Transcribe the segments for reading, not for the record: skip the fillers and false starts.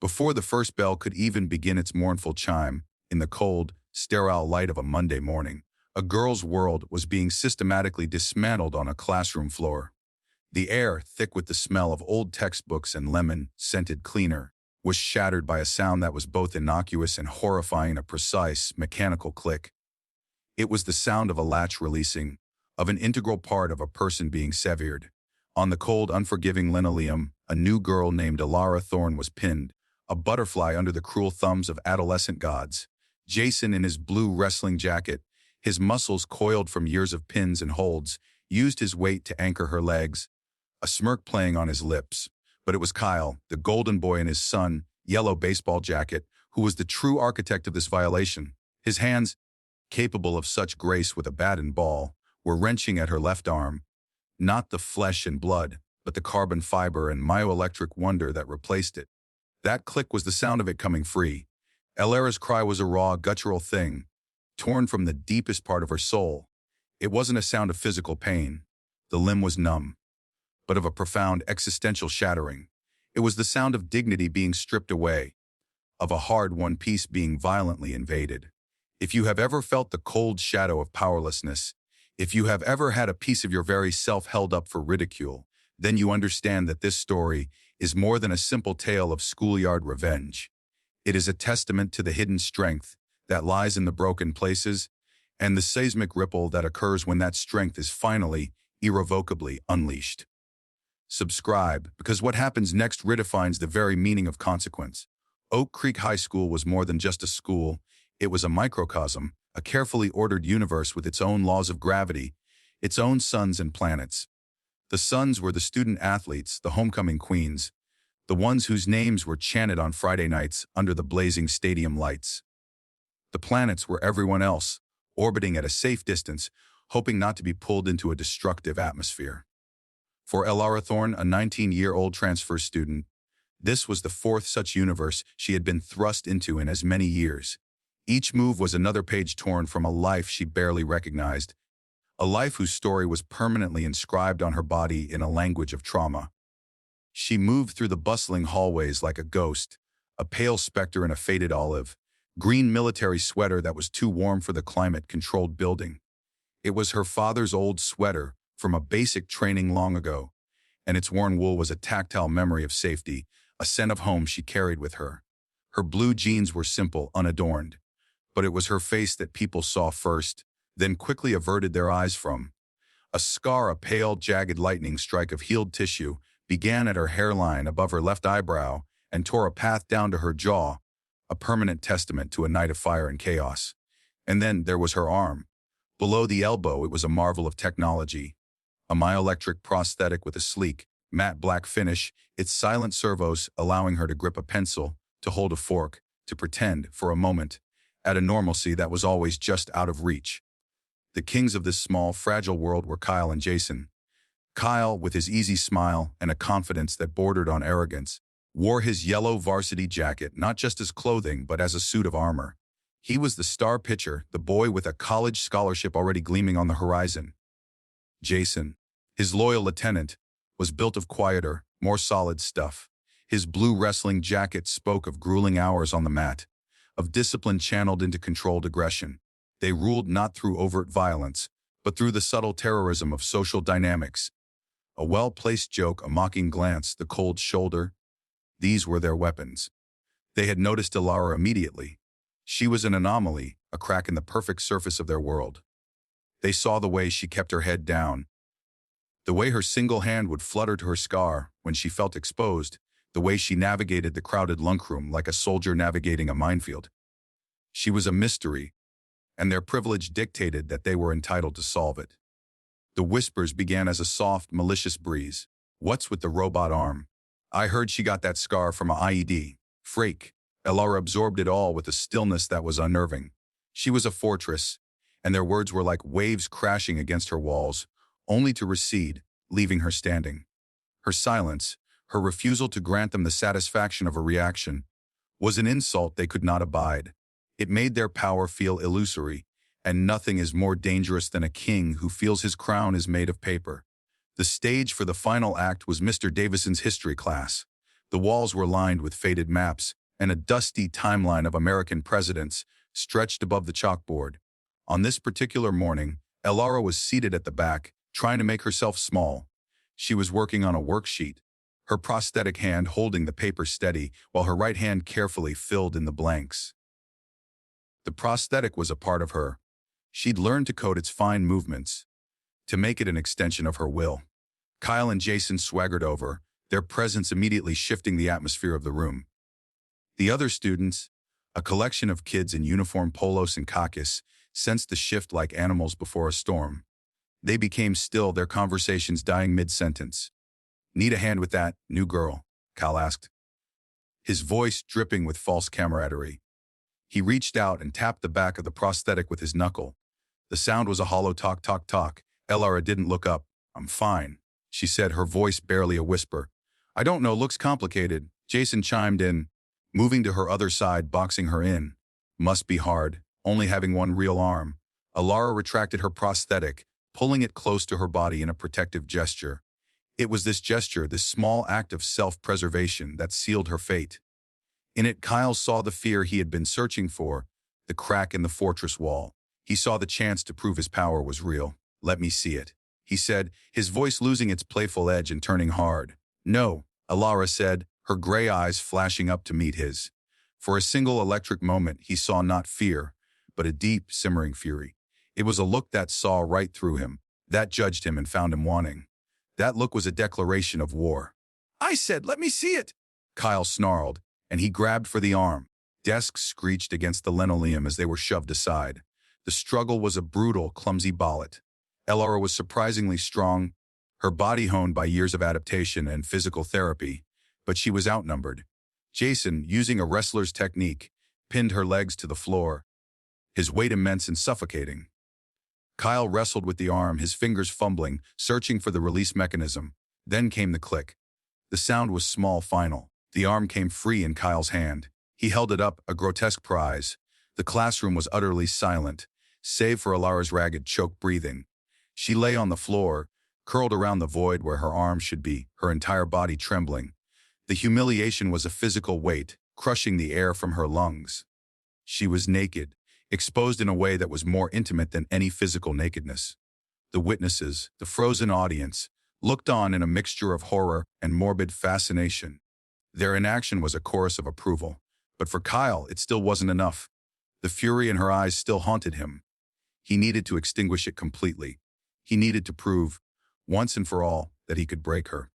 Before the first bell could even begin its mournful chime, in the cold, sterile light of a Monday morning, a girl's world was being systematically dismantled on a classroom floor. The air, thick with the smell of old textbooks and lemon-scented cleaner, was shattered by a sound that was both innocuous and horrifying, a precise, mechanical click. It was the sound of a latch releasing, of an integral part of a person being severed. On the cold, unforgiving linoleum, a new girl named Alara Thorne was pinned, a butterfly under the cruel thumbs of adolescent gods. Jason, in his blue wrestling jacket, his muscles coiled from years of pins and holds, used his weight to anchor her legs, a smirk playing on his lips. But it was Kyle, the golden boy, in his sun, yellow baseball jacket, who was the true architect of this violation. His hands, capable of such grace with a bat and ball, were wrenching at her left arm, not the flesh and blood, but the carbon fiber and myoelectric wonder that replaced it. That click was the sound of it coming free. Alara's cry was a raw, guttural thing, torn from the deepest part of her soul. It wasn't a sound of physical pain. The limb was numb, but of a profound existential shattering. It was the sound of dignity being stripped away, of a hard-won peace being violently invaded. If you have ever felt the cold shadow of powerlessness, if you have ever had a piece of your very self held up for ridicule, then you understand that this story is more than a simple tale of schoolyard revenge. It is a testament to the hidden strength that lies in the broken places and the seismic ripple that occurs when that strength is finally, irrevocably unleashed. Subscribe, because what happens next redefines the very meaning of consequence. Oak Creek High School was more than just a school. It was a microcosm, a carefully ordered universe with its own laws of gravity, its own suns and planets. The suns were the student athletes, the homecoming queens, the ones whose names were chanted on Friday nights under the blazing stadium lights. The planets were everyone else, orbiting at a safe distance, hoping not to be pulled into a destructive atmosphere. For Alara Thorne, a 19-year-old transfer student, this was the fourth such universe she had been thrust into in as many years. Each move was another page torn from a life she barely recognized, a life whose story was permanently inscribed on her body in a language of trauma. She moved through the bustling hallways like a ghost, a pale specter in a faded olive, green military sweater that was too warm for the climate-controlled building. It was her father's old sweater from a basic training long ago, and its worn wool was a tactile memory of safety, a scent of home she carried with her. Her blue jeans were simple, unadorned, but it was her face that people saw first, then quickly averted their eyes from. A scar, a pale, jagged lightning strike of healed tissue, began at her hairline above her left eyebrow and tore a path down to her jaw, a permanent testament to a night of fire and chaos. And then there was her arm. Below the elbow, it was a marvel of technology, a myoelectric prosthetic with a sleek, matte black finish, its silent servos allowing her to grip a pencil, to hold a fork, to pretend, for a moment, at a normalcy that was always just out of reach. The kings of this small, fragile world were Kyle and Jason. Kyle, with his easy smile and a confidence that bordered on arrogance, wore his yellow varsity jacket not just as clothing but as a suit of armor. He was the star pitcher, the boy with a college scholarship already gleaming on the horizon. Jason, his loyal lieutenant, was built of quieter, more solid stuff. His blue wrestling jacket spoke of grueling hours on the mat, of discipline channeled into controlled aggression. They ruled not through overt violence, but through the subtle terrorism of social dynamics. A well-placed joke, a mocking glance, the cold shoulder. These were their weapons. They had noticed Alara immediately. She was an anomaly, a crack in the perfect surface of their world. They saw the way she kept her head down, the way her single hand would flutter to her scar when she felt exposed, the way she navigated the crowded lunchroom like a soldier navigating a minefield. She was a mystery, and their privilege dictated that they were entitled to solve it. The whispers began as a soft, malicious breeze. "What's with the robot arm? I heard she got that scar from a IED. Freak." Alara absorbed it all with a stillness that was unnerving. She was a fortress, and their words were like waves crashing against her walls, only to recede, leaving her standing. Her silence, her refusal to grant them the satisfaction of a reaction, was an insult they could not abide. It made their power feel illusory, and nothing is more dangerous than a king who feels his crown is made of paper. The stage for the final act was Mr. Davison's history class. The walls were lined with faded maps, and a dusty timeline of American presidents stretched above the chalkboard. On this particular morning, Elara was seated at the back, trying to make herself small. She was working on a worksheet, her prosthetic hand holding the paper steady while her right hand carefully filled in the blanks. The prosthetic was a part of her. She'd learned to code its fine movements, to make it an extension of her will. Kyle and Jason swaggered over, their presence immediately shifting the atmosphere of the room. The other students, a collection of kids in uniform polos and khakis, sensed the shift like animals before a storm. They became still, their conversations dying mid-sentence. "Need a hand with that, new girl?" Kyle asked, his voice dripping with false camaraderie. He reached out and tapped the back of the prosthetic with his knuckle. The sound was a hollow talk, talk, talk. Elara didn't look up. "I'm fine," she said, her voice barely a whisper. "I don't know, looks complicated," Jason chimed in, moving to her other side, boxing her in. "Must be hard, only having one real arm." Elara retracted her prosthetic, pulling it close to her body in a protective gesture. It was this gesture, this small act of self-preservation, that sealed her fate. In it, Kyle saw the fear he had been searching for, the crack in the fortress wall. He saw the chance to prove his power was real. "Let me see it," he said, his voice losing its playful edge and turning hard. "No," Elara said, her gray eyes flashing up to meet his. For a single electric moment, he saw not fear, but a deep, simmering fury. It was a look that saw right through him, that judged him and found him wanting. That look was a declaration of war. "I said, let me see it," Kyle snarled, and he grabbed for the arm. Desks screeched against the linoleum as they were shoved aside. The struggle was a brutal, clumsy ballet. Elara was surprisingly strong, her body honed by years of adaptation and physical therapy, but she was outnumbered. Jason, using a wrestler's technique, pinned her legs to the floor, his weight immense and suffocating. Kyle wrestled with the arm, his fingers fumbling, searching for the release mechanism. Then came the click. The sound was small, final. The arm came free in Kyle's hand. He held it up, a grotesque prize. The classroom was utterly silent, save for Elara's ragged, choked breathing. She lay on the floor, curled around the void where her arm should be, her entire body trembling. The humiliation was a physical weight, crushing the air from her lungs. She was naked, exposed in a way that was more intimate than any physical nakedness. The witnesses, the frozen audience, looked on in a mixture of horror and morbid fascination. Their inaction was a chorus of approval, but for Kyle, it still wasn't enough. The fury in her eyes still haunted him. He needed to extinguish it completely. He needed to prove, once and for all, that he could break her.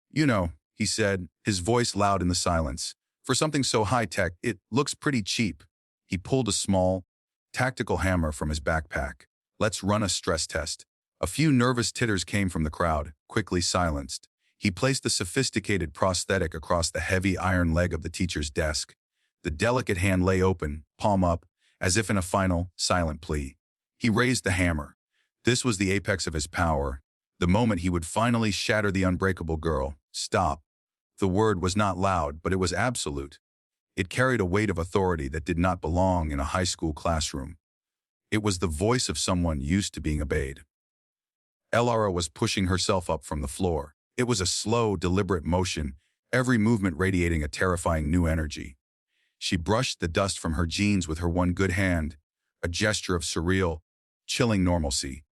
"You know," he said, his voice loud in the silence, "for something so high-tech, it looks pretty cheap." He pulled a small, tactical hammer from his backpack. "Let's run a stress test." A few nervous titters came from the crowd, quickly silenced. He placed the sophisticated prosthetic across the heavy iron leg of the teacher's desk. The delicate hand lay open, palm up, as if in a final, silent plea. He raised the hammer. This was the apex of his power, the moment he would finally shatter the unbreakable girl. Stop. The word was not loud, but it was absolute. It carried a weight of authority that did not belong in a high school classroom. It was the voice of someone used to being obeyed. Elara was pushing herself up from the floor. It was a slow, deliberate motion, every movement radiating a terrifying new energy. She brushed the dust from her jeans with her one good hand, a gesture of surreal, chilling normalcy.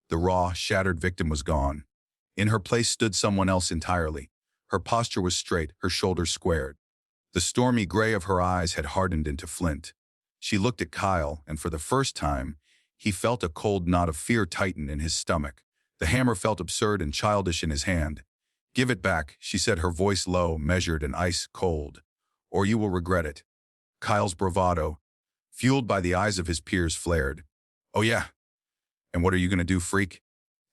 The raw, shattered victim was gone. In her place stood someone else entirely. Her posture was straight, her shoulders squared. The stormy gray of her eyes had hardened into flint. She looked at Kyle, and for the first time, he felt a cold knot of fear tighten in his stomach. The hammer felt absurd and childish in his hand. "Give it back," she said, her voice low, measured, and ice-cold. "Or you will regret it." Kyle's bravado, fueled by the eyes of his peers, flared. "Oh yeah? And what are you gonna do, freak?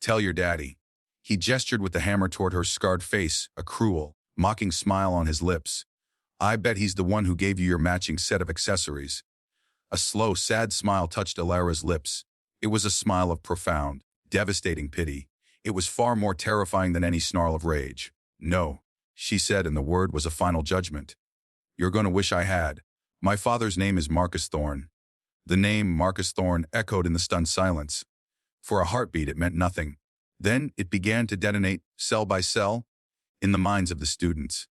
Tell your daddy." He gestured with the hammer toward her scarred face, a cruel, mocking smile on his lips. "I bet he's the one who gave you your matching set of accessories." A slow, sad smile touched Elara's lips. It was a smile of profound, devastating pity. It was far more terrifying than any snarl of rage. "No," she said, and the word was a final judgment. "You're gonna wish I had. My father's name is Marcus Thorne." The name Marcus Thorne echoed in the stunned silence. For a heartbeat, it meant nothing. Then it began to detonate, cell by cell, in the minds of the students.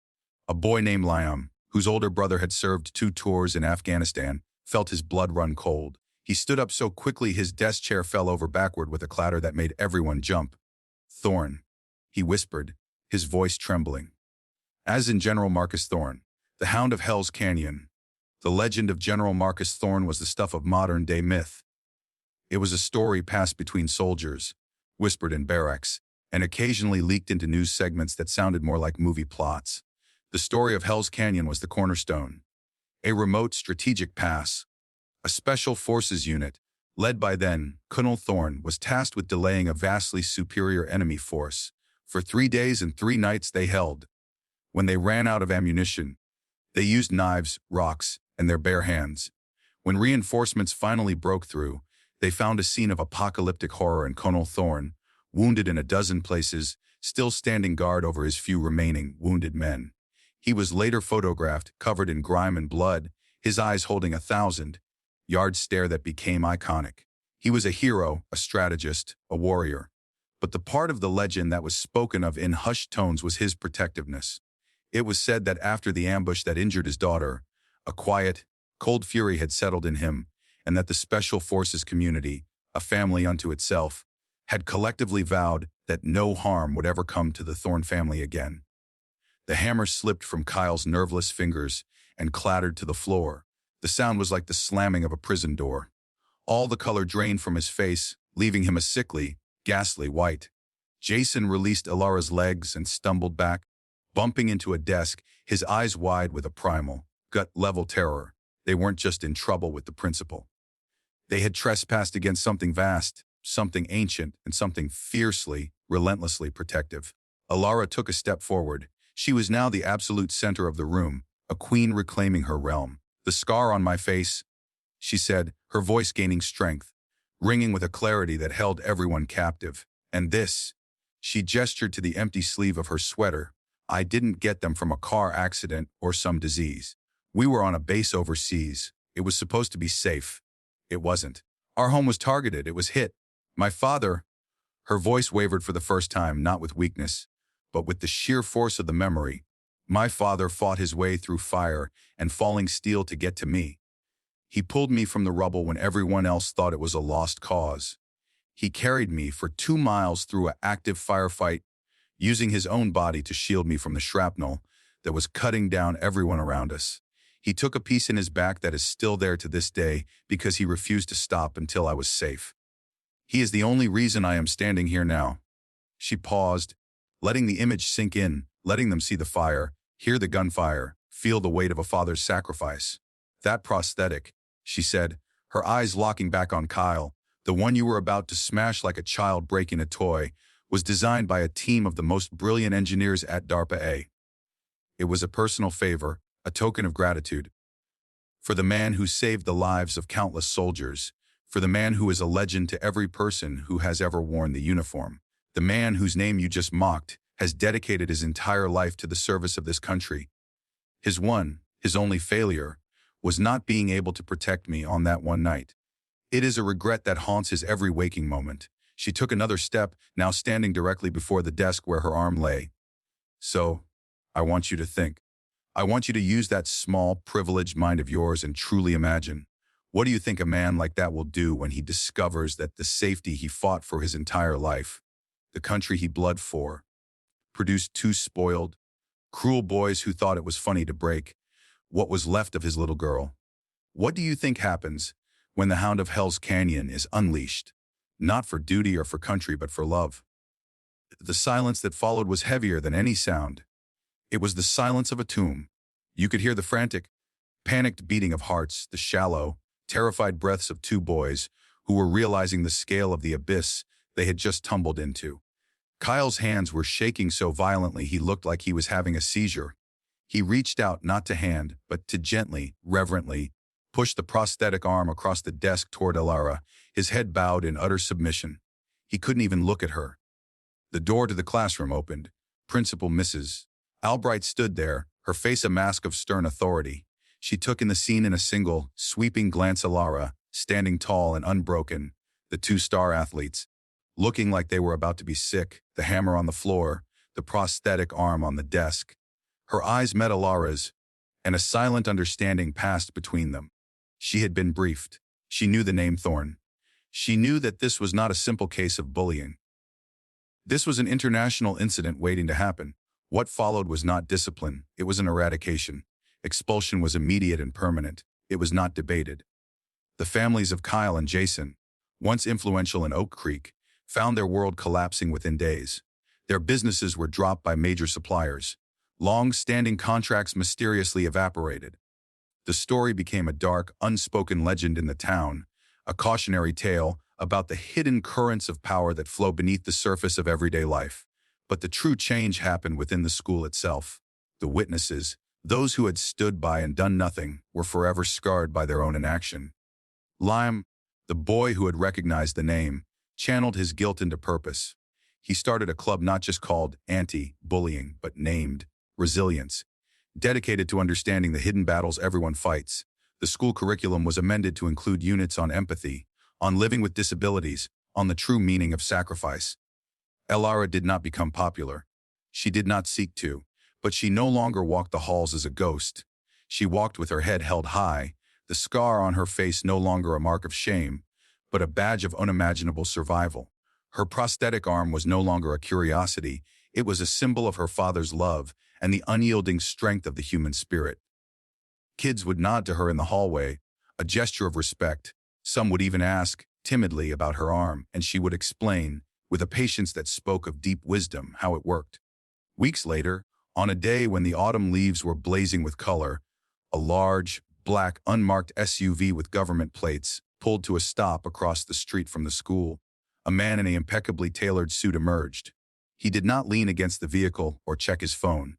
A boy named Liam, whose older brother had served 2 tours in Afghanistan, felt his blood run cold. He stood up so quickly his desk chair fell over backward with a clatter that made everyone jump. "Thorne," he whispered, his voice trembling. As in General Marcus Thorne, the Hound of Hell's Canyon. The legend of General Marcus Thorne was the stuff of modern-day myth. It was a story passed between soldiers, whispered in barracks, and occasionally leaked into news segments that sounded more like movie plots. The story of Hell's Canyon was the cornerstone. A remote strategic pass, a special forces unit, led by then Colonel Thorne, was tasked with delaying a vastly superior enemy force. For 3 days and 3 nights they held. When they ran out of ammunition, they used knives, rocks, and their bare hands. When reinforcements finally broke through, they found a scene of apocalyptic horror in Colonel Thorne, wounded in a dozen places, still standing guard over his few remaining wounded men. He was later photographed, covered in grime and blood, his eyes holding a 1,000-yard stare that became iconic. He was a hero, a strategist, a warrior. But the part of the legend that was spoken of in hushed tones was his protectiveness. It was said that after the ambush that injured his daughter, a quiet, cold fury had settled in him, and that the Special Forces community, a family unto itself, had collectively vowed that no harm would ever come to the Thorne family again. The hammer slipped from Kyle's nerveless fingers and clattered to the floor. The sound was like the slamming of a prison door. All the color drained from his face, leaving him a sickly, ghastly white. Jason released Alara's legs and stumbled back, bumping into a desk, his eyes wide with a primal, gut-level terror. They weren't just in trouble with the principal. They had trespassed against something vast, something ancient, and something fiercely, relentlessly protective. Alara took a step forward. She was now the absolute center of the room, a queen reclaiming her realm. "The scar on my face," she said, her voice gaining strength, ringing with a clarity that held everyone captive. "And this," she gestured to the empty sleeve of her sweater, "I didn't get them from a car accident or some disease. We were on a base overseas. It was supposed to be safe. It wasn't. Our home was targeted. It was hit. My father," her voice wavered for the first time, not with weakness, but with the sheer force of the memory. "My father fought his way through fire and falling steel to get to me. He pulled me from the rubble when everyone else thought it was a lost cause. He carried me for 2 miles through an active firefight, using his own body to shield me from the shrapnel that was cutting down everyone around us. He took a piece in his back that is still there to this day because he refused to stop until I was safe. He is the only reason I am standing here now." She paused, letting the image sink in, letting them see the fire, hear the gunfire, feel the weight of a father's sacrifice. "That prosthetic," she said, her eyes locking back on Kyle, "the one you were about to smash like a child breaking a toy, was designed by a team of the most brilliant engineers at DARPA. It was a personal favor, a token of gratitude. For the man who saved the lives of countless soldiers, for the man who is a legend to every person who has ever worn the uniform, the man whose name you just mocked has dedicated his entire life to the service of this country. His only failure, was not being able to protect me on that one night. It is a regret that haunts his every waking moment." She took another step, now standing directly before the desk where her arm lay. "So, I want you to think. I want you to use that small, privileged mind of yours and truly imagine. What do you think a man like that will do when he discovers that the safety he fought for his entire life, the country he bled for, produced 2 spoiled, cruel boys who thought it was funny to break what was left of his little girl? What do you think happens when the Hound of Hell's Canyon is unleashed? Not for duty or for country, but for love." The silence that followed was heavier than any sound. It was the silence of a tomb. You could hear the frantic, panicked beating of hearts, the shallow, terrified breaths of 2 boys who were realizing the scale of the abyss they had just tumbled into. Kyle's hands were shaking so violently he looked like he was having a seizure. He reached out not to hand, but to gently, reverently, push the prosthetic arm across the desk toward Alara, his head bowed in utter submission. He couldn't even look at her. The door to the classroom opened. Principal Mrs. Albright stood there, her face a mask of stern authority. She took in the scene in a single, sweeping glance. Alara, standing tall and unbroken, the 2 star athletes, looking like they were about to be sick, the hammer on the floor, the prosthetic arm on the desk. Her eyes met Alara's, and a silent understanding passed between them. She had been briefed. She knew the name Thorn. She knew that this was not a simple case of bullying. This was an international incident waiting to happen. What followed was not discipline, it was an eradication. Expulsion was immediate and permanent. It was not debated. The families of Kyle and Jason, once influential in Oak Creek, found their world collapsing within days. Their businesses were dropped by major suppliers. Long-standing contracts mysteriously evaporated. The story became a dark, unspoken legend in the town, a cautionary tale about the hidden currents of power that flow beneath the surface of everyday life. But the true change happened within the school itself. The witnesses, those who had stood by and done nothing, were forever scarred by their own inaction. Liam, the boy who had recognized the name, channeled his guilt into purpose. He started a club not just called anti-bullying, but named Resilience, dedicated to understanding the hidden battles everyone fights. The school curriculum was amended to include units on empathy, on living with disabilities, on the true meaning of sacrifice. Alara did not become popular. She did not seek to, but she no longer walked the halls as a ghost. She walked with her head held high, the scar on her face no longer a mark of shame, but a badge of unimaginable survival. Her prosthetic arm was no longer a curiosity, it was a symbol of her father's love and the unyielding strength of the human spirit. Kids would nod to her in the hallway, a gesture of respect. Some would even ask, timidly, about her arm, and she would explain, with a patience that spoke of deep wisdom, how it worked. Weeks later, on a day when the autumn leaves were blazing with color, a large, black, unmarked SUV with government plates pulled to a stop across the street from the school. A man in an impeccably tailored suit emerged. He did not lean against the vehicle or check his phone.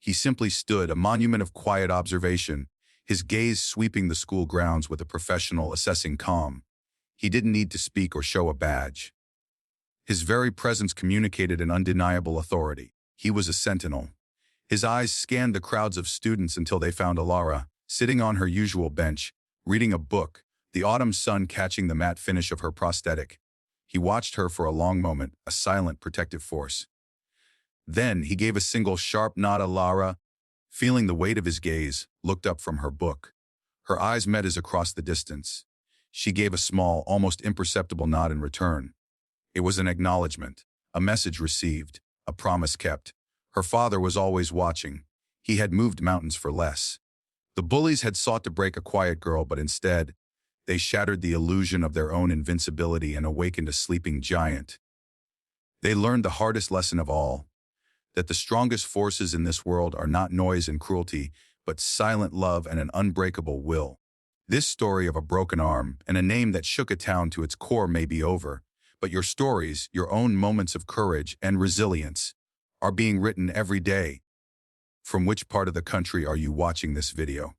He simply stood, a monument of quiet observation, his gaze sweeping the school grounds with a professional, assessing calm. He didn't need to speak or show a badge. His very presence communicated an undeniable authority. He was a sentinel. His eyes scanned the crowds of students until they found Alara, sitting on her usual bench, reading a book, the autumn sun catching the matte finish of her prosthetic. He watched her for a long moment, a silent protective force. Then he gave a single sharp nod. Alara, feeling the weight of his gaze, looked up from her book. Her eyes met his across the distance. She gave a small, almost imperceptible nod in return. It was an acknowledgement, a message received, a promise kept. Her father was always watching. He had moved mountains for less. The bullies had sought to break a quiet girl, but instead, they shattered the illusion of their own invincibility and awakened a sleeping giant. They learned the hardest lesson of all, that the strongest forces in this world are not noise and cruelty, but silent love and an unbreakable will. This story of a broken arm and a name that shook a town to its core may be over, but your stories, your own moments of courage and resilience, are being written every day. From which part of the country are you watching this video?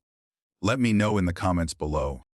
Let me know in the comments below.